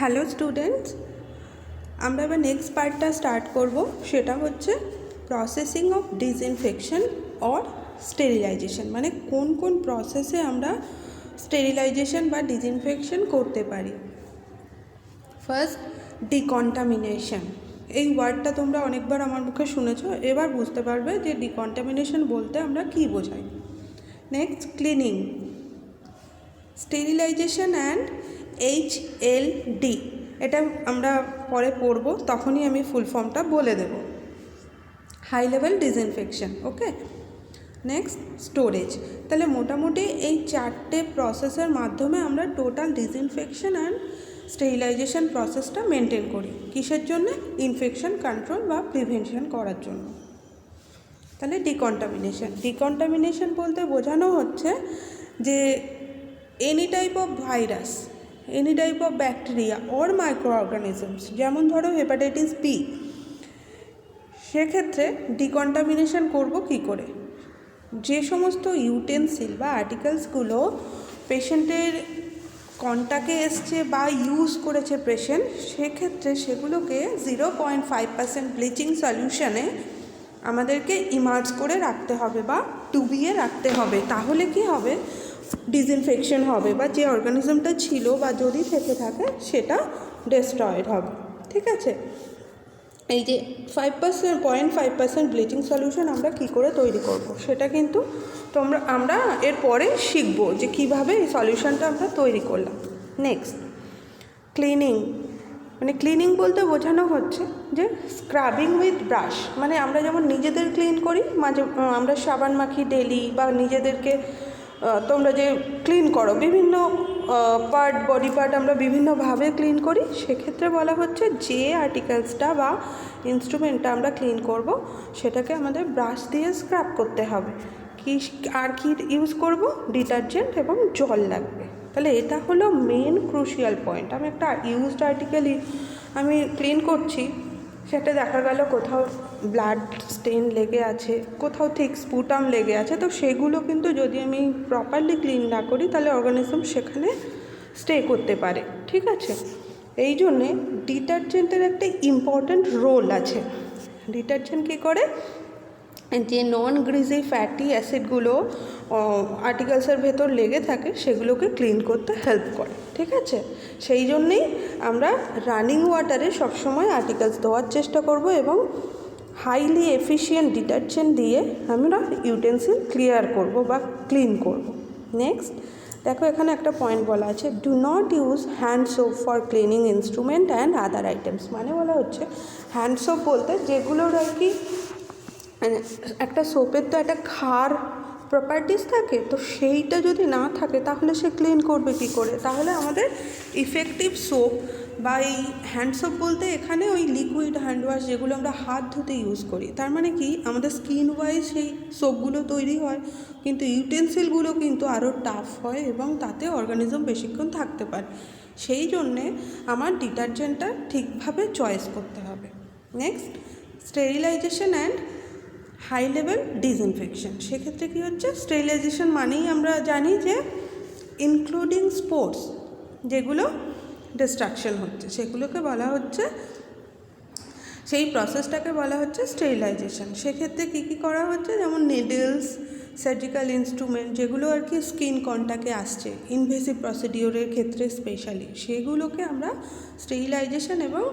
Hello students, আমরা এবার next পার্টটা স্টার্ট করব। সেটা হচ্ছে processing of disinfection or sterilization, মানে কোন কোন প্রসেসে আমরা স্টেরিলাইজেশন বা ডিসইনফেকশন করতে পারি। First, decontamination. এই ওয়ার্ডটা তোমরা অনেকবার আমার মুখে শুনেছো, এবার বুঝতে পারবে যে ডিকন্টামিনেশন বলতে আমরা কী বোঝাই। Next, cleaning, sterilization and HLD, এটা আমরা পরে পড়ব, তখনই আমি ফুল ফর্মটা বলে দেব। High level disinfection, okay. Next, storage. তাহলে মোটামুটি এই চারটে প্রসেসের মাধ্যমে আমরা টোটাল ডিসইনফেকশন অ্যান্ড স্টেরিলাইজেশন প্রসেসটা মেনটেন করি। কিসের জন্য? ইনফেকশন কন্ট্রোল বা প্রিভেনশন করার জন্য। তাহলে ডিকন্টামিনেশন বলতে বোঝানো হচ্ছে যে any type of virus, any type of bacteria or micro organisms, যেমন ধরো হেপাটাইটিস বি, সেক্ষেত্রে ডিকন্টামিনেশন করব কি করে? যে সমস্ত ইউটেন্সিল বা আর্টিকেলসগুলো পেশেন্টের কন্টাক্টে এসছে বা ইউজ করেছে পেশেন্ট, সেক্ষেত্রে সেগুলোকে 0.5% ব্লিচিং সলিউশনে আমাদেরকে ইমার্জ করে রাখতে হবে বা ডুবিয়ে রাখতে হবে। তাহলে কি হবে? ডিসইনফেকশন হবে, বা যে অর্গানিজমটা ছিল বা যদি থেকে থাকে সেটা ডেস্ট্রয়েড হবে। ঠিক আছে, এই যে 0.5% ব্লিচিং সলিউশন আমরা কি করে তৈরি করব, সেটা কিন্তু আমরা এরপরে শিখব যে কিভাবে এই সলিউশনটা আমরা তৈরি করলাম। নেক্সট, ক্লিনিং, মানে ক্লিনিং বলতে বোঝানো হচ্ছে যে স্ক্রাবিং উইথ ব্রাশ, মানে আমরা যেমন নিজেদের ক্লিন করি, মাঝে আমরা সাবান মাখি ডেলি, বা নিজেদেরকে তোমরা যে ক্লিন করো বিভিন্ন পার্ট, বডি পার্ট আমরা বিভিন্নভাবে ক্লিন করি, সেক্ষেত্রে বলা হচ্ছে যে আর্টিকেলসটা বা ইনস্ট্রুমেন্টটা আমরা ক্লিন করব সেটাকে আমাদের ব্রাশ দিয়ে স্ক্রাব করতে হবে। আর কি ইউজ করব? ডিটারজেন্ট এবং জল লাগবে। তাহলে এটা হলো মেন ক্রুশিয়াল পয়েন্ট। আমি একটা ইউজড আর্টিকেল আমি ক্লিন করছি, সেটা দেখা গেল কোথাও ব্লাড স্টেন লেগে আছে, কোথাও থিক স্পুটাম লেগে আছে, তো সেগুলো কিন্তু যদি আমি প্রপারলি ক্লিন না করি তাহলে অর্গানিজম সেখানে স্টে করতে পারে। ঠিক আছে, এই জন্যে ডিটারজেন্টের একটা ইম্পর্ট্যান্ট রোল আছে। ডিটারজেন্ট কী করে? যে নন গ্রিজি ফ্যাটি অ্যাসিডগুলো আর্টিকেলসের ভেতর লেগে থাকে সেগুলোকে ক্লিন করতে হেল্প করে। ঠিক আছে, সেই জন্যেই আমরা রানিং ওয়াটারে সবসময় আর্টিকেলস ধোয়ার চেষ্টা করব এবং হাইলি এফিশিয়েন্ট ডিটারজেন্ট দিয়ে আমরা ইউটেন্সিল ক্লিয়ার করব বা ক্লিন করব। নেক্সট দেখো, এখানে একটা পয়েন্ট বলা আছে, do not use hand soap for cleaning instrument and other items. মানে বলা হচ্ছে হ্যান্ড সোপ বলতে যেগুলোর আর কি একটা সোপের তো একটা ক্ষার প্রপার্টিস থাকে, তো সেইটা যদি না থাকে তাহলে সে ক্লিন করবে কী করে? তাহলে আমাদের ইফেক্টিভ সোপ বা এই হ্যান্ড সোপ বলতে এখানে ওই লিকুইড হ্যান্ড ওয়াশ যেগুলো আমরা হাত ধুতে ইউজ করি, তার মানে কি আমাদের স্কিন ওয়াইজ সেই সোপগুলো তৈরি হয়, কিন্তু ইউটেন্সিলগুলো কিন্তু আরও টাফ হয় এবং তাতে অর্গানিজম বেশিক্ষণ থাকতে পারে। সেই জন্যে আমার ডিটারজেন্টটা ঠিকভাবে চয়েস করতে হবে। Next, sterilization and high level disinfection. সেক্ষেত্রে কী হচ্ছে? স্টেরিলাইজেশন মানেই আমরা জানি যে ইনক্লুডিং স্পোর্স যেগুলো ডিস্ট্রাকশন হচ্ছে সেগুলোকে বলা হচ্ছে, সেই প্রসেসটাকে বলা হচ্ছে স্টেরিলাইজেশন। সেক্ষেত্রে কী কী করা হচ্ছে? যেমন নিডলস, সার্জিক্যাল ইনস্ট্রুমেন্ট যেগুলো আর কি স্কিন কন্টাক্টে আসছে ইনভেসিভ প্রসিডিওরের ক্ষেত্রে স্পেশালি, সেগুলোকে আমরা স্টেরিলাইজেশন এবং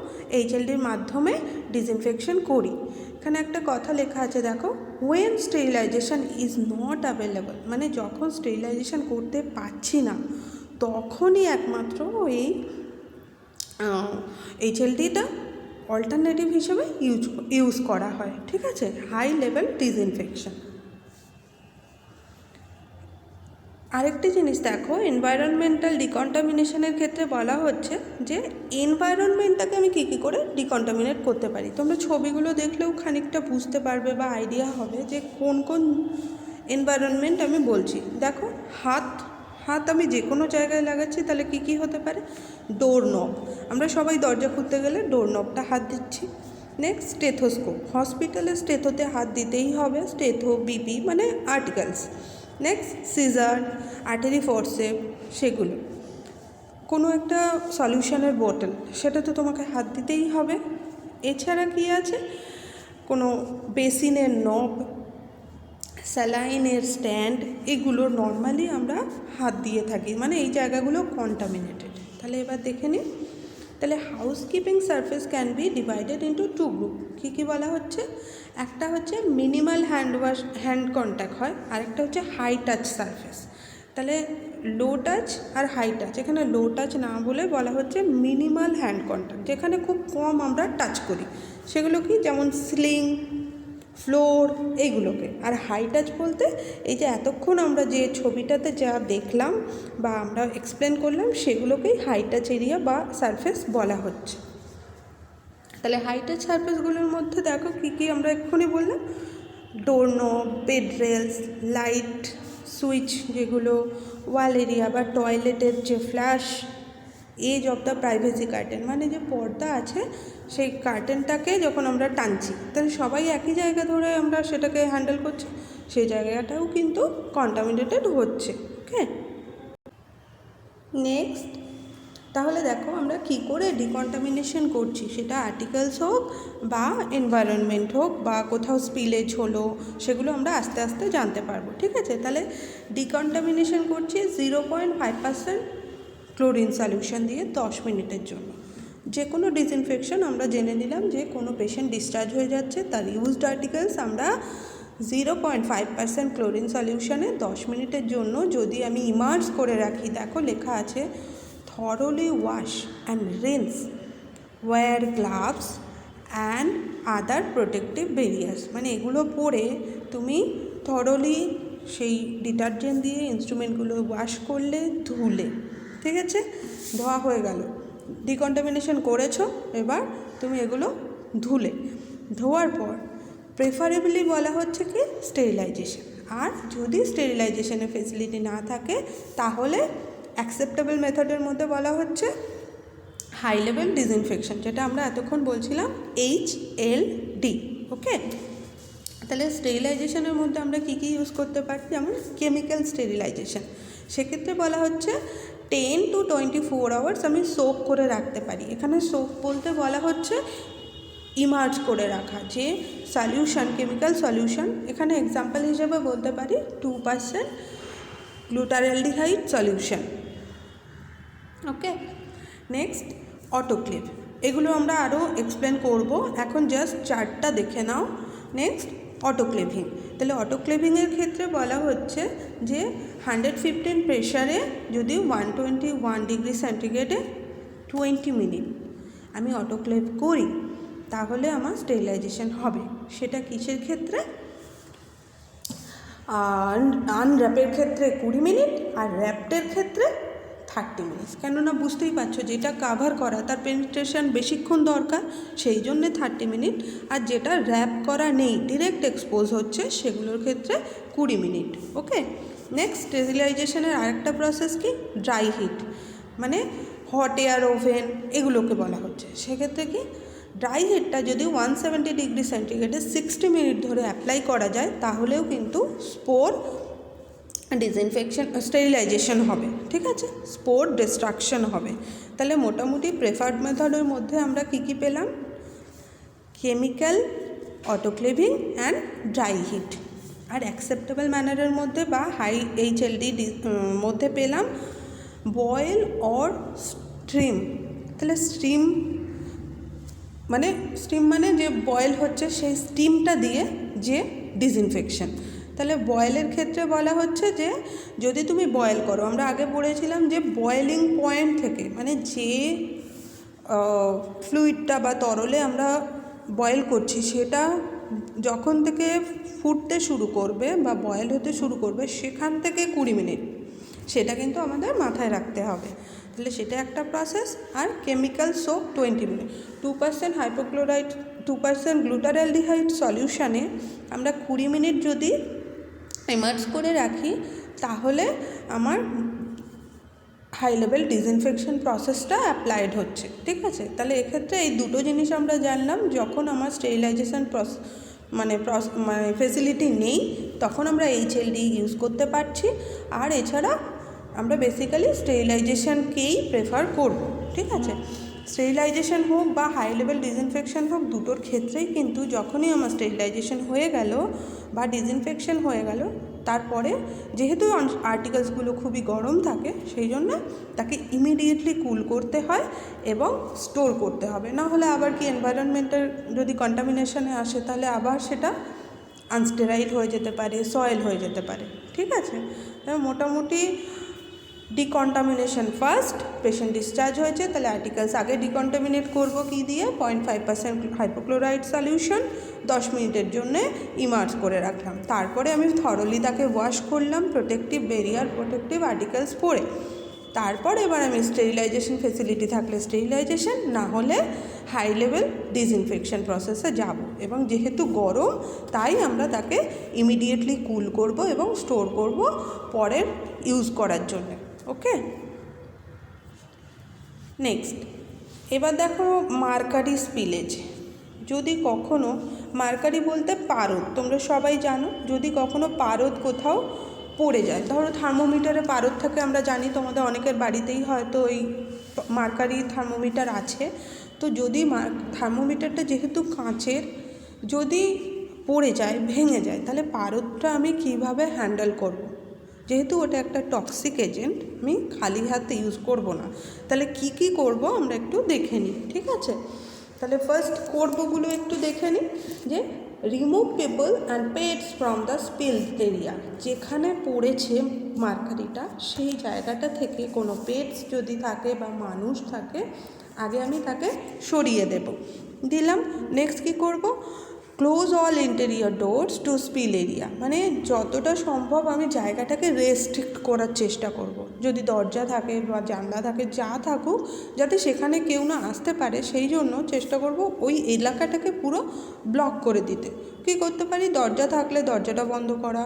HLDর মাধ্যমে ডিসইনফেকশন করি। এখানে একটা কথা লেখা আছে দেখো, when sterilization is not available, মানে যখন স্টেরিলাইজেশন করতে পারছি না তখনই একমাত্র এই HLDটা অল্টারনেটিভ হিসেবে ইউজ করা হয়। ঠিক আছে, হাই লেভেল ডিসইনফেকশন। আরেকটি জিনিস দেখো, এনভায়রনমেন্টাল ডিকন্টামিনেশনের ক্ষেত্রে বলা হচ্ছে যে এনভায়রনমেন্টটাকে আমি কী করে ডিকন্টামিনেট করতে পারি। তোমরা ছবিগুলো দেখলেও খানিকটা বুঝতে পারবে বা আইডিয়া হবে যে কোন কোন এনভায়রনমেন্ট আমি বলছি। দেখো, হাত আমি যে কোনো জায়গায় লাগাচ্ছি, তাহলে কী হতে পারে? ডোর নব, আমরা সবাই দরজা খুলতে গেলে ডোর নবটা হাত দিচ্ছি। নেক্সট, স্টেথোস্কোপ, হসপিটালে স্টেথোতে হাত দিতেই হবে, স্টেথো বিপি মানে articles. Next, scissor, artery forcep, সেগুলো। কোনো একটা সলিউশনের বোতল, সেটা তো তোমাকে হাত দিতেই হবে। এছাড়া কি আছে, কোনো বেসিনের নব, স্যালাইনের স্ট্যান্ড, এগুলো নর্মালি আমরা হাত দিয়ে থাকি, মানে এই জায়গাগুলো কন্টামিনেটেড। তাহলে এবার দেখে নিই। তাহলে housekeeping surface can be divided into two group. কী বলা হচ্ছে, একটা হচ্ছে মিনিমাল হ্যান্ড কন্ট্যাক্ট হয়, আরেকটা হচ্ছে হাই টাচ সারফেস। তাহলে লো টাচ আর হাই টাচ, এখানে লো টাচ না বলে বলা হচ্ছে মিনিমাল হ্যান্ড কন্ট্যাক্ট, যেখানে খুব কম আমরা টাচ করি, সেগুলো কি, যেমন সিলিং, ফ্লোর, এইগুলোকে। আর হাই টাচ বলতে এই যে এতক্ষণ আমরা যে ছবিটাতে যা দেখলাম বা আমরা এক্সপ্লেন করলাম, সেগুলোকেই হাই টাচ এরিয়া বা সারফেস বলা হচ্ছে। তাহলে হাই টাচ সারফেসগুলোর মধ্যে দেখো কী কী আমরা এক্ষুনি বললাম, doorknob, bed rails, light switch, যেগুলো ওয়াল এরিয়া বা টয়লেটের যে flush, edge of the privacy curtain, মানে যে পর্দা আছে সেই কার্টেনটাকে যখন আমরা টানছি, তাহলে সবাই একই জায়গা ধরে আমরা সেটাকে হ্যান্ডেল করছি, সেই জায়গাটাও কিন্তু কন্টামিনেটেড হচ্ছে। ওকে, নেক্সট, তাহলে দেখো আমরা কি করে ডিকন্টামিনেশন করছি, সেটা আর্টিকেলস হোক বা এনভায়রনমেন্ট হোক বা কোথাও স্পিলেজ হলো, সেগুলো আমরা আস্তে আস্তে জানতে পারবো। ঠিক আছে, তাহলে ডিকন্টামিনেশন করছি 0.5% ক্লোরিন সলিউশন দিয়ে 10 মিনিটের জন্য। যে কোনো ডিসইনফেকশন আমরা জেনে নিলাম যে কোনো পেশেন্ট ডিসচার্জ হয়ে যাচ্ছে, তার ইউজড আর্টিকেলস আমরা 0.5% ক্লোরিন সলিউশনে 10 মিনিটের জন্য যদি আমি ইমার্জ করে রাখি, দেখো লেখা আছে thoroughly wash and rinse, wear gloves and other protective barriers, মানে এগুলো পরে তুমি থরলি সেই ডিটারজেন্ট দিয়ে ইনস্ট্রুমেন্টগুলো ওয়াশ করলে, ধুলে, ঠিক আছে, ধোয়া হয়ে গেল, ডিকন্টামিনেশন করেছো, এবার তুমি এগুলো ধুলে, ধোয়ার পর প্রেফারেবলি বলা হচ্ছে কি স্টেরিলাইজেশন। আর যদি স্টেরিলাইজেশনের ফেসিলিটি না থাকে তাহলে অ্যাকসেপ্টেবল মেথডের মধ্যে বলা হচ্ছে হাই লেভেল ডিসইনফেকশন, যেটা আমরা এতক্ষণ বলছিলাম HLD। ওকে, তাহলে স্টেরিলাইজেশনের মধ্যে আমরা কী কী ইউজ করতে পারি, যেমন কেমিক্যাল স্টেরিলাইজেশন, সেক্ষেত্রে বলা হচ্ছে 10 to 24 আওয়ার্স আমি সোক করে রাখতে পারি। এখানে সোক বলতে বলা হচ্ছে ইমার্জ করে রাখা, যে সলিউশন, কেমিক্যাল সলিউশন, এখানে এক্সাম্পল হিসেবে বলতে পারি 2% গ্লুটারঅ্যালডিহাইড সলিউশন। ওকে, নেক্সট অটোক্লেভ, এগুলো আমরা আরও এক্সপ্লেন করব, এখন জাস্ট চার্টটা দেখে নাও। নেক্সট অটোক্লেভিং, তাহলে অটোক্লেভিংয়ের ক্ষেত্রে বলা হচ্ছে যে 115 প্রেশারে যদি 121 ডিগ্রি সেন্টিগ্রেডে 20 মিনিট আমি অটোক্লেভ করি, তাহলে আমার স্টেরিলাইজেশন হবে। সেটা কিসের ক্ষেত্রে, আনর্যাপের ক্ষেত্রে 20 মিনিট আর র্যাপটের ক্ষেত্রে 30 মিনিট। কেননা বুঝতেই পারছো, যেটা কাভার করা তার পেনিট্রেশন বেশিক্ষণ দরকার, সেই জন্যে 30 মিনিট, আর যেটা র্যাপ করা নেই, ডিরেক্ট এক্সপোজ হচ্ছে, সেগুলোর ক্ষেত্রে 20 মিনিট। ওকে, নেক্সট স্টেরিলাইজেশনের আরেকটা প্রসেস কি, ড্রাই হিট, মানে হট এয়ার ওভেন, এগুলোকে বলা হচ্ছে। সেক্ষেত্রে কি, ড্রাই হিটটা যদি 170 ডিগ্রি সেন্টিগ্রেডে 60 মিনিট ধরে অ্যাপ্লাই করা যায়, তাহলেও কিন্তু স্পোর ডিসইনফেকশন, স্টেরিলাইজেশন হবে। ঠিক আছে, স্পোর ডিস্ট্রাকশন হবে। তাহলে মোটামুটি প্রেফার্ড মেথডের মধ্যে আমরা কী কী পেলাম, chemical, autoclaving and dry heat. আর অ্যাকসেপ্টেবল ম্যানারের মধ্যে বা হাই HLD মধ্যে পেলাম বয়েল অর স্টিম। তাহলে স্টিম মানে যে বয়েল হচ্ছে সেই স্টিমটা দিয়ে যে ডিসইনফেকশন। তাহলে বয়েলের ক্ষেত্রে বলা হচ্ছে যে যদি তুমি বয়েল করো, আমরা আগে পড়েছিলাম যে বয়েলিং পয়েন্ট থেকে, মানে যে ফ্লুইডটা বা তরলে আমরা বয়েল করছি, সেটা যখন থেকে ফুটতে শুরু করবে বা বয়েল হতে শুরু করবে, সেখান থেকে 20 মিনিট, সেটা কিন্তু আমাদের মাথায় রাখতে হবে। তাহলে সেটা একটা প্রসেস। আর কেমিক্যাল সোপ 20 মিনিট, 2% হাইপোক্লোরাইড, 2% গ্লুটারঅ্যালডিহাইড সলিউশানে আমরা 20 মিনিট যদি ইমার্জ করে রাখি, তাহলে আমার হাই লেভেল ডিসইনফেকশন প্রসেসটা অ্যাপ্লাইড হচ্ছে। ঠিক আছে, তাহলে এক্ষেত্রে এই দুটো জিনিস আমরা জানলাম, যখন আমার স্টেরিলাইজেশন মানে ফেসিলিটি নেই, তখন আমরা HLD ইউজ করতে পারছি। আর এছাড়া আমরা বেসিক্যালি স্টেরিলাইজেশনকেই প্রেফার করব, ঠিক আছে। স্টেরিলাইজেশন হোক বা হাই লেভেল ডিসইনফেকশন হোক, দুটোর ক্ষেত্রেই কিন্তু যখনই আমার স্টেরিলাইজেশন হয়ে গেল বা ডিসইনফেকশন হয়ে গেল, তারপরে যেহেতু আর্টিকেলসগুলো খুবই গরম থাকে, সেই জন্য তাকে ইমিডিয়েটলি কুল করতে হয় এবং স্টোর করতে হবে। না হলে আবার কি এনভায়রনমেন্টের যদি কন্টামিনেশনে আসে, তাহলে আবার সেটা আনস্টেরাইল হয়ে যেতে পারে, সয়েল হয়ে যেতে পারে, ঠিক আছে। মোটামুটি ডিকন্টামিনেশন ফার্স্ট, পেশেন্ট ডিসচার্জ হয়েছে, তাহলে আর্টিকেলস আগে ডিকন্টামিনেট করব কি দিয়ে, 0.5% হাইপোক্লোরাইড সলিউশন 10 মিনিটের জন্য ইমার্জ করে রাখলাম। তারপরে আমি থরলি তাকে ওয়াশ করলাম প্রোটেক্টিভ ব্যারিয়ার, প্রোটেক্টিভ আর্টিকেলস পরে। তারপর এবার আমি স্টেরিলাইজেশন ফেসিলিটি থাকলে স্টেরিলাইজেশন, না হলে হাই লেভেল ডিসইনফেকশন প্রসেসে যাব। এবং যেহেতু গরম, তাই আমরা তাকে ইমিডিয়েটলি কুল করব এবং স্টোর করব পরের ইউজ করার জন্য। ওকে, নেক্সট এবার দেখো মার্কারি স্পিলেজ। যদি কখনো মার্কারি বলতে পারদ, তোমরা সবাই জানো, যদি কখনো পারদ কোথাও পড়ে যায়, ধরো থার্মোমিটারে পারদ থাকে, আমরা জানি তোমাদের অনেকের বাড়িতেই হয়তো ওই মার্কারি থার্মোমিটার আছে। তো যদি থার্মোমিটারটা যেহেতু কাঁচের, যদি পড়ে যায়, ভেঙে যায়, তাহলে পারদটা আমি কিভাবে হ্যান্ডেল করব? যেহেতু ওটা একটা টক্সিক এজেন্ট, আমি খালি হাতে ইউজ করব না। তাহলে কি করব আমরা একটু দেখে নিই, ঠিক আছে। তাহলে ফার্স্ট করবগুলো একটু দেখে নিই। যে remove pebble and pets from the spilled area, যেখানে পড়েছে মার্কারিটা সেই জায়গাটা থেকে কোনো পেটস যদি থাকে বা মানুষ থাকে, আগে আমি তাকে সরিয়ে দিলাম। নেক্সট কী করব? Close all interior doors two spill area, মানে যতটা সম্ভব আমি জায়গাটাকে রেস্ট্রিক্ট করার চেষ্টা করব। যদি দরজা থাকে বা জানলা থাকে, যা থাকুক, যাতে সেখানে কেউ না আসতে পারে, সেই জন্য চেষ্টা করব ওই এলাকাটাকে পুরো ব্লক করে দিতে। কী করতে পারি? দরজা থাকলে দরজাটা বন্ধ করা,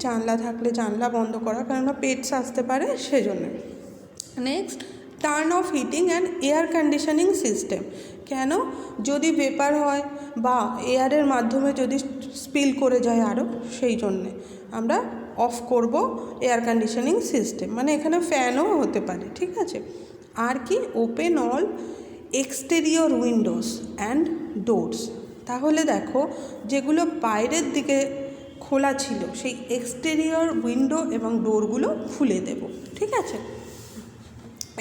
জানলা থাকলে জানলা বন্ধ করা, কেননা পেটস আসতে পারে সেজন্য। Next, turn off heating and air conditioning system. কেন? যদি ভেপার হয় বা এয়ারের মাধ্যমে যদি স্পিল করে যায় আরও, সেই জন্যে আমরা অফ করব এয়ার কন্ডিশনিং সিস্টেম, মানে এখানে ফ্যানও হতে পারে, ঠিক আছে। আর কি? Open all exterior Windows and doors. তাহলে দেখো, যেগুলো বাইরের দিকে খোলা ছিল সেই এক্সটেরিয়র উইন্ডো এবং ডোরগুলো খুলে দেব, ঠিক আছে।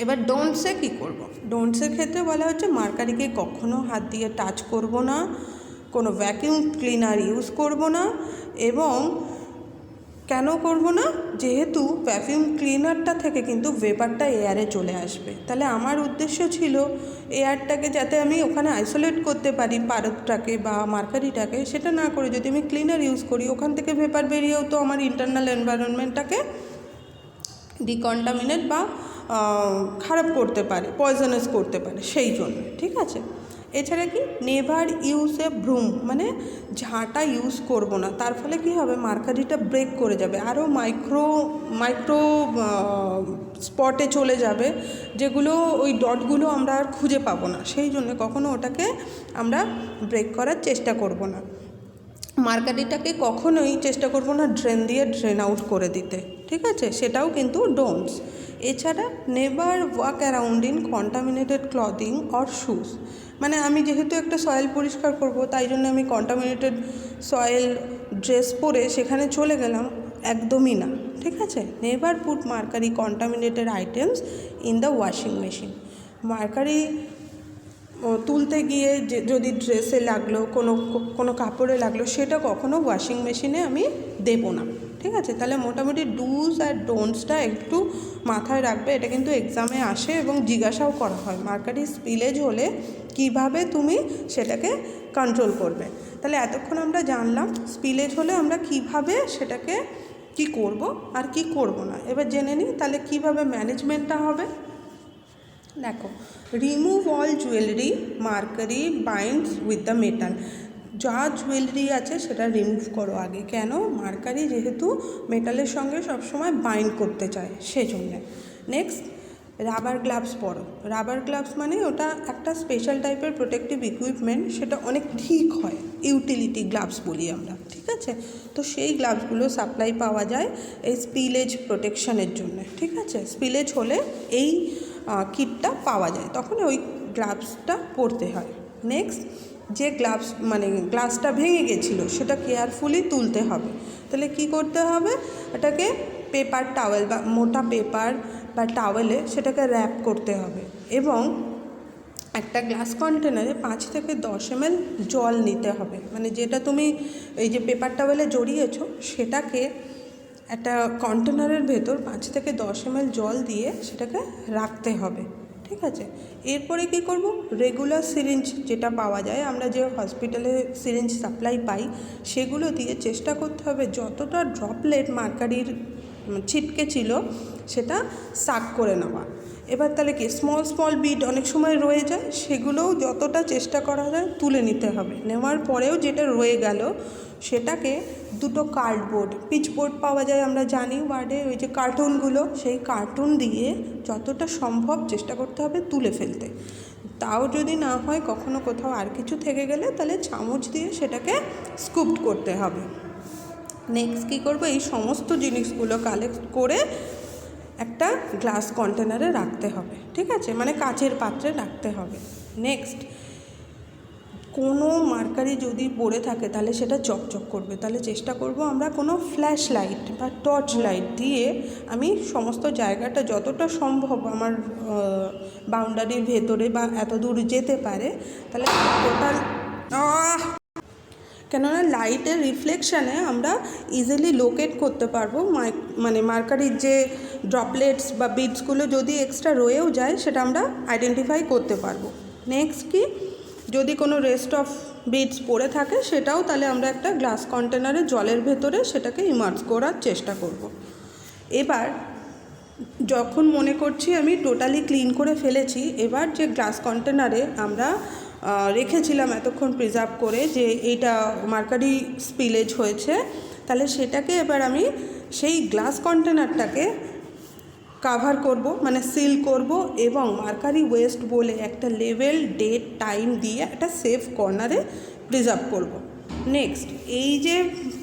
এবার ডোন্টসে কী করব? ডোন্টসের ক্ষেত্রে বলা হচ্ছে মার্কারিকে কখনো হাত দিয়ে টাচ করব না, কোনো ভ্যাকিউম ক্লিনার ইউজ করব না। এবং কেন করব না? যেহেতু ভ্যাকিউম ক্লিনারটা থেকে কিন্তু ভেপারটা এয়ারে চলে আসবে। তাহলে আমার উদ্দেশ্য ছিল এয়ারটাকে যাতে আমি ওখানে আইসোলেট করতে পারি পারদটাকে বা মার্কারিটাকে, সেটা না করে যদি আমি ক্লিনার ইউজ করি, ওখান থেকে ভেপার বেরিয়েও তো আমার ইন্টারনাল এনভায়রনমেন্টটাকে ডিকন্টামিনেট বা খারাপ করতে পারে, পয়জনাস করতে পারে, সেই জন্য, ঠিক আছে। এছাড়া কি? নেভার ইউজ এ ব্রুম, মানে ঝাঁটা ইউজ করব না। তার ফলে কি হবে? মার্কারিটা ব্রেক করে যাবে, আরও মাইক্রো স্পটে চলে যাবে, যেগুলো ওই ডটগুলো আমরা আর খুঁজে পাবো না। সেই জন্য কখনো ওটাকে আমরা ব্রেক করার চেষ্টা করব না। মার্কারিটাকে কখনোই চেষ্টা করব না ড্রেন দিয়ে ড্রেন আউট করে দিতে, ঠিক আছে, সেটাও কিন্তু ডোন্টস। এছাড়া never walk around in contaminated clothing or shoes, মানে আমি যেহেতু একটা সয়েল পরিষ্কার করব, তাই জন্য আমি কন্টামিনেটেড সয়েল ড্রেস পরে সেখানে চলে গেলাম, একদমই না, ঠিক আছে। Never put mercury contaminated items in the washing machine. Mercury তুলতে গিয়ে যদি ড্রেসে লাগলো, কোনো কাপড়ে লাগলো, সেটা কখনো ওয়াশিং মেশিনে আমি দেবো না, ঠিক আছে। তাহলে মোটামুটি ডুজ আর ডোন্টসটা একটু মাথায় রাখবে। এটা কিন্তু এক্সামে আসে এবং জিজ্ঞাসাও করা হয়, মার্কারি স্পিলেজ হলে কিভাবে তুমি সেটাকে কন্ট্রোল করবে। তাহলে এতক্ষণ আমরা জানলাম স্পিলেজ হলে আমরা কিভাবে সেটাকে কি করব আর কি করব না। এবার জেনে নিই তাহলে কিভাবে ম্যানেজমেন্টটা হবে। দেখো, remove all jewellery mercury binds with the metal. যা জুয়েলারি আছে সেটা রিমুভ করো আগে। কেন? মার্কারি যেহেতু মেটালের সঙ্গে সবসময় বাইন্ড করতে চায়, সেজন্যে। নেক্সট, রাবার গ্লাভস পরো। রাবার গ্লাভস মানে ওটা একটা স্পেশাল টাইপের প্রোটেক্টিভ ইকুইপমেন্ট, সেটা অনেক ঠিক হয়, ইউটিলিটি গ্লাভস বলি আমরা, ঠিক আছে। তো সেই গ্লাভসগুলো সাপ্লাই পাওয়া যায় এই স্পিলেজ প্রোটেকশনের জন্য, ঠিক আছে। স্পিলেজ হলে এই কিটটা পাওয়া যায়, তখন ওই গ্লাভসটা পরতে হয়। নেক্সট, যে গ্লাভস মানে গ্লাসটা ভেঙে গেছিলো সেটা কেয়ারফুলি তুলতে হবে। তাহলে কি করতে হবে, এটাকে পেপার টাওয়েল বা মোটা পেপার বা টাওয়েলে সেটাকে র্যাপ করতে হবে, এবং একটা গ্লাস কন্টেনারে 5 থেকে 10 ml জল নিতে হবে। মানে যেটা তুমি এই যে পেপার টাওয়েলে জড়িয়েছো সেটাকে একটা কন্টেনারের ভেতর 5 থেকে 10 ml জল দিয়ে সেটাকে রাখতে হবে, ঠিক আছে। এরপরে কি করব, রেগুলার সিরিঞ্জ যেটা পাওয়া যায়, আমরা যে হসপিটালে সিরিঞ্জ সাপ্লাই পাই সেগুলো দিয়ে চেষ্টা করতে হবে যতটা ড্রপলেট মার্কারির ছিটকে ছিল সেটা সাক করে নেওয়া। এবার তাহলে কি স্মল বিট অনেক সময় রয়ে যায়, সেগুলোও যতটা চেষ্টা করা যায় তুলে নিতে হবে। নেওয়ার পরেও যেটা রয়ে গেল সেটাকে দুটো কার্ডবোর্ড, পিচবোর্ড পাওয়া যায় আমরা জানি ওয়ার্ডে, ওই যে কার্টুনগুলো, সেই কার্টুন দিয়ে যতটা সম্ভব চেষ্টা করতে হবে তুলে ফেলতে। তাও যদি না হয় কখনো কোথাও আর কিছু থেকে গেলে তাহলে চামচ দিয়ে সেটাকে স্কুপড করতে হবে। নেক্সট কী করবো, এই সমস্ত জিনিসগুলো কালেক্ট করে একটা গ্লাস কন্টেনারে রাখতে হবে, ঠিক আছে, মানে কাচের পাত্রে রাখতে হবে। নেক্সট, কোনো মার্কারি যদি পড়ে থাকে তাহলে সেটা চকচক করবে, তাহলে চেষ্টা করব আমরা কোনো ফ্ল্যাশ লাইট বা টর্চ লাইট দিয়ে আমি সমস্ত জায়গাটা যতটা সম্ভব আমার বাউন্ডারির ভেতরে বা এত দূর যেতে পারে, তাহলে টোটাল, কেননা লাইটের রিফ্লেকশানে আমরা ইজিলি লোকেট করতে পারবো মানে মার্কারির যে ড্রপলেটস বা বিটসগুলো যদি এক্সট্রা রয়েও যায় সেটা আমরা আইডেন্টিফাই করতে পারবো। নেক্সট কি, যদি কোনো রেস্ট অফ বিটস পড়ে থাকে সেটাও তাহলে আমরা একটা গ্লাস কন্টেনারে জলের ভেতরে সেটাকে ইমার্জ করার চেষ্টা করব। এবার যখন মনে করছি আমি টোটালি ক্লিন করে ফেলেছি, এবার যে গ্লাস কন্টেনারে আমরা রেখেছিলাম এতক্ষণ প্রিজার্ভ করে যে এইটা মার্কারি স্পিলেজ হয়েছে, তাহলে সেটাকে এবার আমি সেই গ্লাস কন্টেনারটাকে কাভার করব, মানে সিল করব, এবং মার্কারি ওয়েস্ট বলে একটা লেভেল, ডেট, টাইম দিয়ে একটা সেফ কর্নারে প্রিজার্ভ করব। নেক্সট, এই যে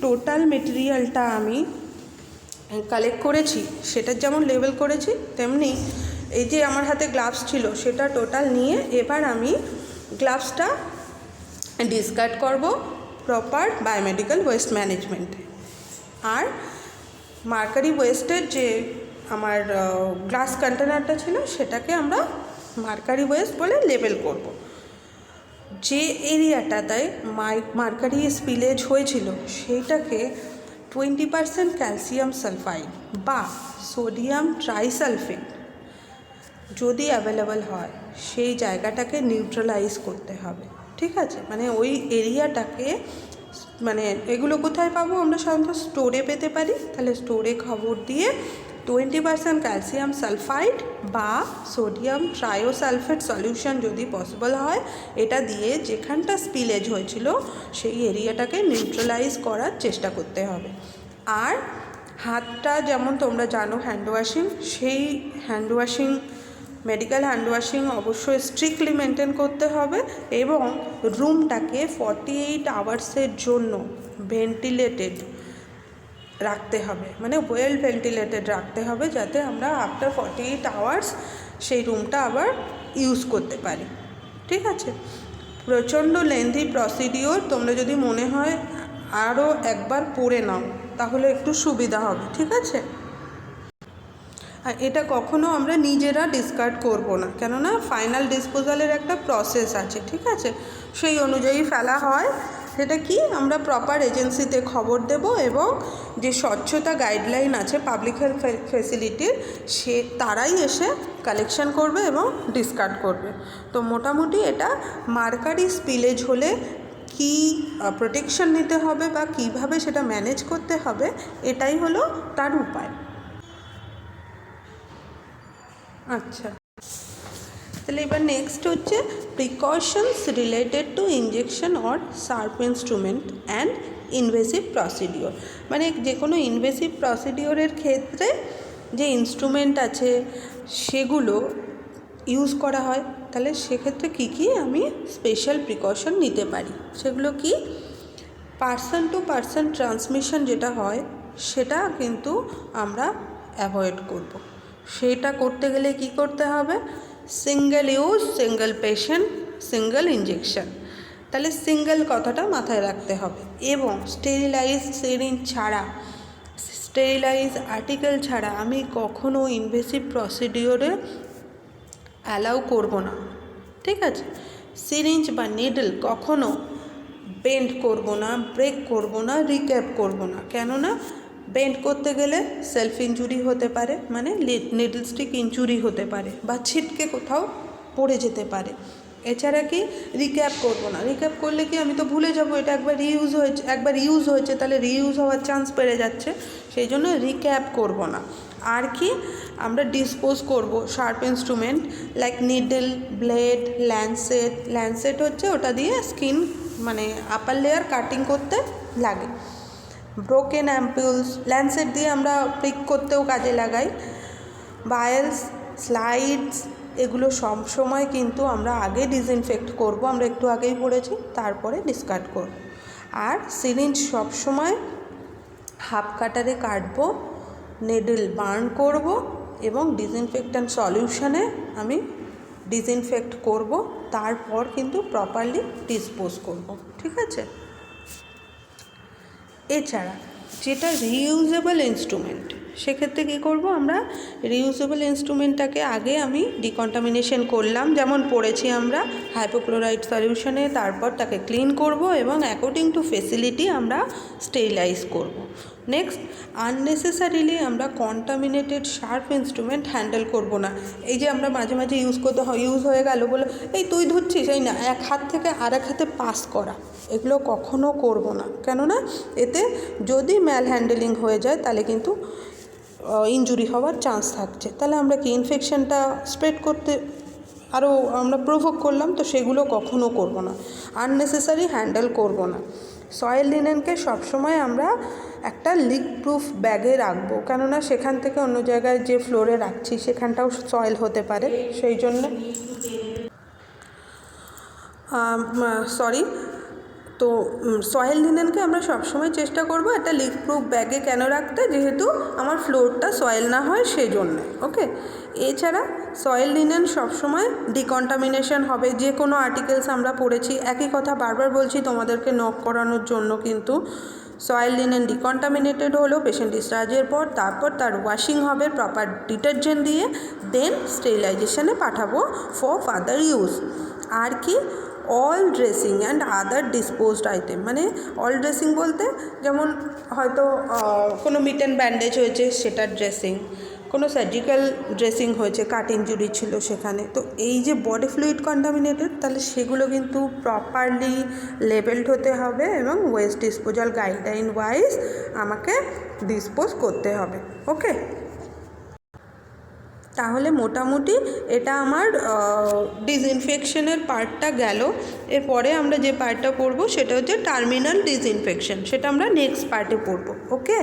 টোটাল মেটেরিয়ালটা আমি কালেক্ট করেছি সেটার যেমন লেবেল করেছি, তেমনি এই যে আমার হাতে গ্লাভস ছিল সেটা টোটাল নিয়ে এবার আমি গ্লাভসটা ডিসকার্ড করব প্রপার বায়োমেডিক্যাল ওয়েস্ট ম্যানেজমেন্টে। আর মার্কারি ওয়েস্টের যে আমার গ্লাস কন্টেনারটা ছিল সেটাকে আমরা মার্কারি ওয়েস্ট বলে লেবেল করব। যে এরিয়াটাতে মার্কারি স্পিলেজ হয়েছিল সেইটাকে 20% ক্যালসিয়াম সালফাইড বা সোডিয়াম ট্রাইসালফেট যদি অ্যাভেলেবল হয় সেই জায়গাটাকে নিউট্রালাইজ করতে হবে, ঠিক আছে। মানে ওই এরিয়াটাকে, মানে এগুলো কোথায় পাবো আমরা সাধারণত স্টোরে পেতে পারি, তাহলে স্টোরে খবর দিয়ে 20% ক্যালসিয়াম সালফাইড বা সোডিয়াম ট্রায়োসালফেট সলিউশন যদি পসিবল হয় এটা দিয়ে যেখানটা স্পিলেজ হয়েছিল সেই এরিয়াটাকে নিউট্রালাইজ করার চেষ্টা করতে হবে। আর হাতটা যেমন তোমরা জানো হ্যান্ড ওয়াশিং, সেই hand washing, medical hand washing অবশ্যই স্ট্রিক্টলি মেনটেন করতে হবে, এবং রুমটাকে 48 আওয়ার্সের জন্য ভেন্টিলেটেড রাখতে হবে, মানে ওয়েল ভেন্টিলেটেড রাখতে হবে, যাতে আমরা আফটার 48 আওয়ার্স সেই রুমটা আবার ইউজ করতে পারি, ঠিক আছে। প্রচণ্ড লেন্থি প্রসিডিওর, তোমরা যদি মনে হয় আরও একবার পড়ে নাও তাহলে একটু সুবিধা হবে, ঠিক আছে। আর এটা কখনো আমরা নিজেরা ডিসকার্ড করব না, কেননা ফাইনাল ডিসপোজালের একটা প্রসেস আছে, ঠিক আছে, সেই অনুযায়ী ফেলা হয়। সেটা কি, আমরা প্রপার এজেন্সিতে খবর দেব, এবং যে স্বচ্ছতা গাইডলাইন আছে পাবলিক হেলথ ফেসিলিটির সে তারাই এসে কালেকশন করবে এবং ডিসকার্ড করবে। তো মোটামুটি এটা মার্কারি স্পিলেজ হলে কি প্রোটেকশন নিতে হবে বা কিভাবে সেটা ম্যানেজ করতে হবে, এটাই হলো তার উপায়। আচ্ছা, তাহলে এবার নেক্সট হচ্ছে precautions related to injection or sharp instrument and invasive procedure. মানে যে কোনো ইনভেসিভ প্রসিডিওরের ক্ষেত্রে যে ইনস্ট্রুমেন্ট আছে সেগুলো ইউজ করা হয়, তাহলে সেক্ষেত্রে কী কী আমি স্পেশাল প্রিকশন নিতে পারি, সেগুলো কি, পার্সন টু পার্সন ট্রান্সমিশন যেটা হয় সেটা কিন্তু আমরা অ্যাভয়েড করব। সেটা করতে গেলে কি করতে হবে, single use, single patient, single injection. তাহলে সিঙ্গেল কথাটা মাথায় রাখতে হবে। এবং স্টেরিলাইজ সিরিঞ্জ ছাড়া, স্টেরিলাইজ আর্টিকেল ছাড়া আমি কখনো ইনভেসিভ প্রসিডিওরে অ্যালাউ করব না, ঠিক আছে। সিরিঞ্জ বা নিডল কখনো বেন্ড করব না, ব্রেক করব না, রিক্যাপ করব না। কেননা বেন্ড করতে গেলে সেলফ ইনজুরি হতে পারে, মানে নিডল স্টিক ইনজুরি হতে পারে, বা ছিটকে কোথাও পড়ে যেতে পারে। এছাড়া কি, রিক্যাপ করব না। রিক্যাপ করলে কি, আমি তো ভুলে যাব এটা একবার ইউজ হয়েছে, তাহলে রিইউজ হওয়ার চান্স বেড়ে যাচ্ছে, সেই জন্য রিক্যাপ করব না। আর কি, আমরা ডিসপোজ করব sharp instrument like needle, blade, Lancet হচ্ছে ওটা দিয়ে স্কিন মানে আপার লেয়ার কাটিং করতে লাগে। ব্রোকেন অ্যাম্পুলস ল্যান্সেট দিয়ে আমরা প্রিক করতেও কাজে লাগাই। ভায়েলস, স্লাইডস, এগুলো সব সময় কিন্তু আমরা আগে ডিসইনফেক্ট করব, আমরা একটু আগেই পড়েছি, তারপরে ডিসকার্ড করব। আর সিরিঞ্জ সবসময় হাফ কাটারে কাটবো, নেডল বার্ন করব এবং ডিসইনফেক্ট্যান্ট সলিউশনে আমি ডিসইনফেক্ট করব, তারপর কিন্তু প্রপারলি ডিসপোজ করব, ঠিক আছে। এছাড়া যেটা রিইউজেবল ইনস্ট্রুমেন্ট, সেক্ষেত্রে কী করব, আমরা রিইউজেবল ইনস্ট্রুমেন্টটাকে আগে আমি ডিকন্টামিনেশন করলাম, যেমন পড়েছি আমরা হাইপোক্লোরাইড সলিউশনে, তারপর তাকে ক্লিন করব এবং অ্যাকর্ডিং টু ফেসিলিটি আমরা স্টেরিলাইজ করব। নেক্সট, আননেসেসারিলি আমরা কন্টামিনেটেড শার্প ইনস্ট্রুমেন্ট হ্যান্ডেল করব না। এই যে আমরা মাঝে মাঝে ইউজ হয়ে গেল বলে, এই তুই ধুচ্ছিস, এই না, এক হাত থেকে আরেক হাতে পাস করা, এগুলো কখনো করব না। কেননা এতে যদি ম্যাল হ্যান্ডেলিং হয়ে যায় তাহলে কিন্তু ইনজুরি হওয়ার চান্স থাকছে, তাহলে আমরা কি ইনফেকশনটা স্প্রেড করতে আরও আমরা প্রভোগ করলাম, তো সেগুলো কখনো করব না। আননেসেসারি হ্যান্ডেল করব না। সয়েল লিনেনকে সবসময় আমরা একটা লিক প্রুফ ব্যাগে রাখবো, কেননা সেখান থেকে অন্য জায়গায় যে ফ্লোরে রাখছি সেখানটাও সয়েল হতে পারে, সেই জন্য তো সয়েল লিনেনকে আমরা সবসময় চেষ্টা করব একটা লিক প্রুফ ব্যাগে কেন রাখতে, যেহেতু আমার ফ্লোরটা সয়েল না হয় সেই জন্যে, ওকে। এছাড়া সয়েল লিনেন সবসময় ডিকন্টামিনেশন হবে, যে কোনো আর্টিকেলস আমরা পড়েছি, একই কথা বারবার বলছি তোমাদেরকে নক করানোর জন্য, কিন্তু সয়েল লিনেন ডিকন্টামিনেটেড হলো পেশেন্ট ডিসচার্জের পর, তারপর তার ওয়াশিং হবে প্রপার ডিটারজেন্ট দিয়ে, দেন স্টেরিলাইজেশনে পাঠাবো ফর ফার্দার ইউজ। আর কি, all dressing and other disposed item, মানে অল ড্রেসিং বলতে যেমন হয়তো কোনো মিটেন ব্যান্ডেজ হয়েছে সেটার ড্রেসিং, কোনো সার্জিক্যাল ড্রেসিং হয়েছে, কাট ইনজুরি ছিল সেখানে, তো এই যে বডি ফ্লুইড কন্টামিনেটেড, তাহলে সেগুলো কিন্তু প্রপারলি লেবেলড হতে হবে এবং ওয়েস্ট ডিসপোজাল গাইডলাইন ওয়াইজ আমাকে ডিসপোজ করতে হবে, ওকে। তাহলে মোটামুটি এটা আমার ডিসইনফেকশনের পার্টটা গেল। এরপরে আমরা যে পার্টটা পড়বো সেটা হচ্ছে টার্মিনাল ডিসইনফেকশন, সেটা আমরা নেক্সট পার্টে পড়বো, ওকে।